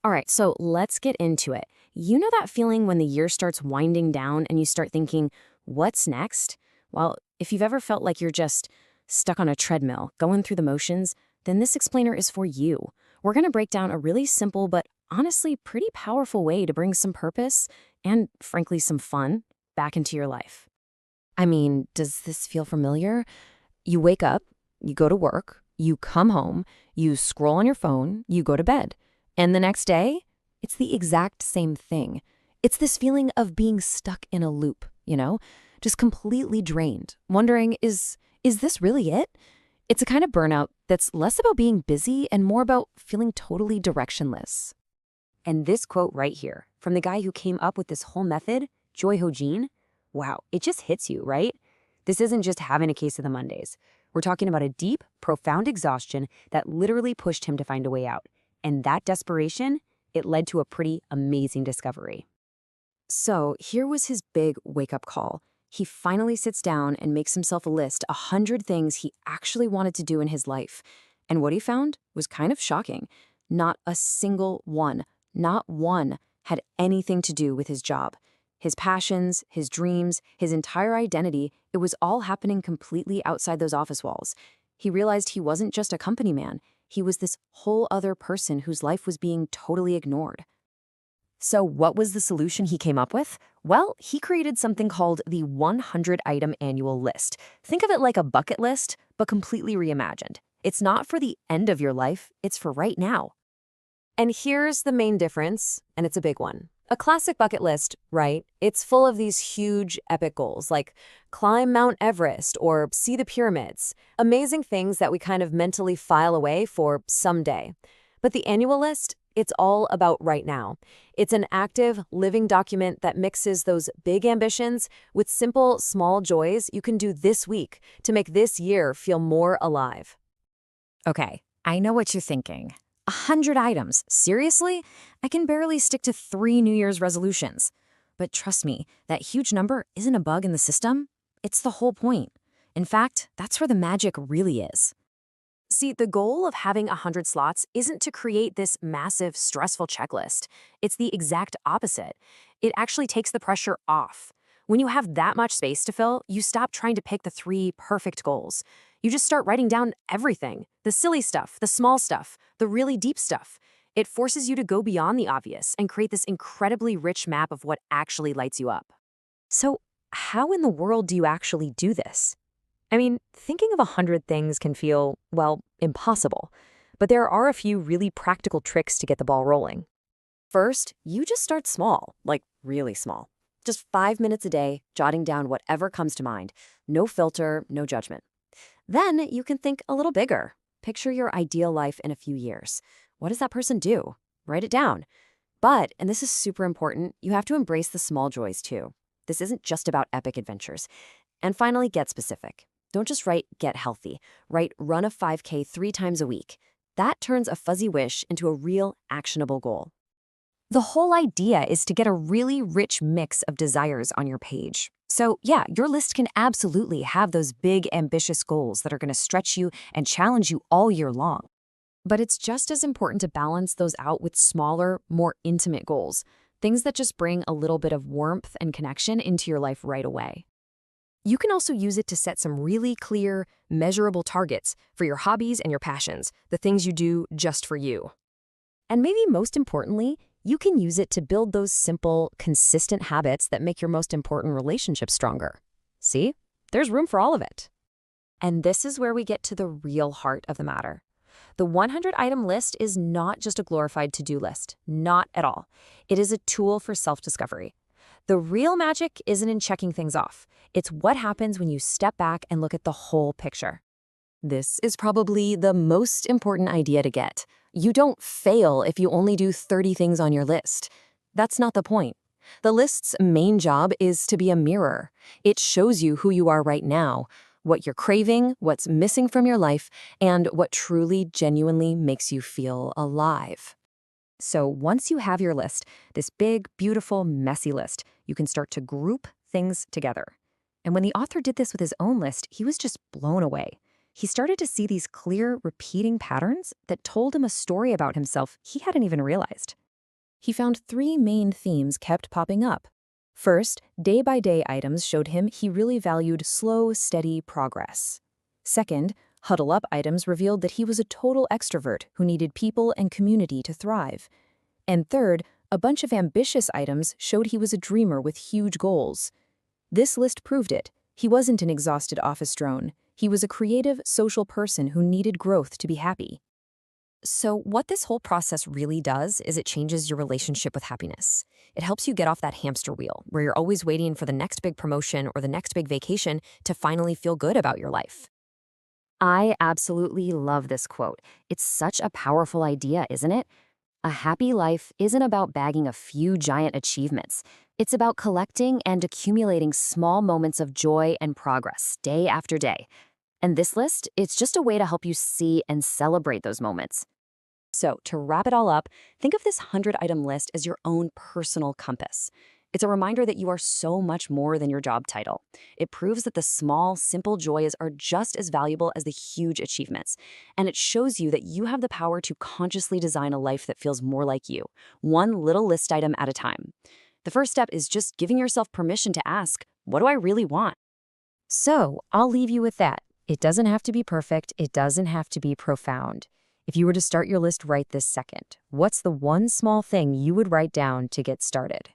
All right, so let's get into it. You know that feeling when the year starts winding down and you start thinking, what's next? Well, if you've ever felt like you're just stuck on a treadmill, going through the motions, then this explainer is for you. We're going to break down a really simple but honestly pretty powerful way to bring some purpose and, frankly, some fun back into your life. I mean, does this feel familiar? You wake up, you go to work, you come home, you scroll on your phone, you go to bed. And the next day, it's the exact same thing. It's this feeling of being stuck in a loop, just completely drained, wondering, is this really it? It's a kind of burnout that's less about being busy and more about feeling totally directionless. And this quote right here, from the guy who came up with this whole method, Joy Ho Jean, wow, it just hits you, right? This isn't just having a case of the Mondays. We're talking about a deep, profound exhaustion that literally pushed him to find a way out. And that desperation, it led to a pretty amazing discovery. So here was his big wake-up call. He finally sits down and makes himself a list, 100 things he actually wanted to do in his life. And what he found was kind of shocking. Not a single one, not one, had anything to do with his job. His passions, his dreams, his entire identity, it was all happening completely outside those office walls. He realized he wasn't just a company man. He was this whole other person whose life was being totally ignored. So what was the solution he came up with? Well, he created something called the 100-item annual list. Think of it like a bucket list, but completely reimagined. It's not for the end of your life, it's for right now. And here's the main difference, and it's a big one. A classic bucket list, right? It's full of these huge, epic goals, like climb Mount Everest or see the pyramids. Amazing things that we kind of mentally file away for someday. But the annual list, it's all about right now. It's an active, living document that mixes those big ambitions with simple, small joys you can do this week to make this year feel more alive. Okay, I know what you're thinking. 100 items. Seriously? I can barely stick to 3 New Year's resolutions. But trust me, that huge number isn't a bug in the system. It's the whole point. In fact, that's where the magic really is. See, the goal of having 100 slots isn't to create this massive, stressful checklist. It's the exact opposite. It actually takes the pressure off. When you have that much space to fill, you stop trying to pick the 3 perfect goals. You just start writing down everything, the silly stuff, the small stuff, the really deep stuff. It forces you to go beyond the obvious and create this incredibly rich map of what actually lights you up. So how in the world do you actually do this? I mean, thinking of 100 things can feel, well, impossible. But there are a few really practical tricks to get the ball rolling. First, you just start small, like really small. Just 5 minutes a day, jotting down whatever comes to mind. No filter, no judgment. Then you can think a little bigger. Picture your ideal life in a few years. What does that person do? Write it down. But, and this is super important, you have to embrace the small joys too. This isn't just about epic adventures. And finally, get specific. Don't just write get healthy. Write run a 5K 3 times a week. That turns a fuzzy wish into a real actionable goal. The whole idea is to get a really rich mix of desires on your page. So yeah, your list can absolutely have those big, ambitious goals that are going to stretch you and challenge you all year long. But it's just as important to balance those out with smaller, more intimate goals, things that just bring a little bit of warmth and connection into your life right away. You can also use it to set some really clear, measurable targets for your hobbies and your passions, the things you do just for you. And maybe most importantly, you can use it to build those simple, consistent habits that make your most important relationships stronger. See? There's room for all of it. And this is where we get to the real heart of the matter. The 100-item list is not just a glorified to-do list. Not at all. It is a tool for self-discovery. The real magic isn't in checking things off. It's what happens when you step back and look at the whole picture. This is probably the most important idea to get. You don't fail if you only do 30 things on your list. That's not the point. The list's main job is to be a mirror. It shows you who you are right now, what you're craving, what's missing from your life, and what truly, genuinely makes you feel alive. So once you have your list, this big, beautiful, messy list, you can start to group things together. And when the author did this with his own list, he was just blown away. He started to see these clear, repeating patterns that told him a story about himself he hadn't even realized. He found three main themes kept popping up. First, day-by-day items showed him he really valued slow, steady progress. Second, huddle-up items revealed that he was a total extrovert who needed people and community to thrive. And third, a bunch of ambitious items showed he was a dreamer with huge goals. This list proved it. He wasn't an exhausted office drone. He was a creative, social person who needed growth to be happy. So what this whole process really does is it changes your relationship with happiness. It helps you get off that hamster wheel where you're always waiting for the next big promotion or the next big vacation to finally feel good about your life. I absolutely love this quote. It's such a powerful idea, isn't it? A happy life isn't about bagging a few giant achievements. It's about collecting and accumulating small moments of joy and progress day after day. And this list, it's just a way to help you see and celebrate those moments. So, to wrap it all up, think of this 100-item list as your own personal compass. It's a reminder that you are so much more than your job title. It proves that the small, simple joys are just as valuable as the huge achievements. And it shows you that you have the power to consciously design a life that feels more like you, one little list item at a time. The first step is just giving yourself permission to ask, what do I really want? So, I'll leave you with that. It doesn't have to be perfect. It doesn't have to be profound. If you were to start your list right this second, what's the one small thing you would write down to get started?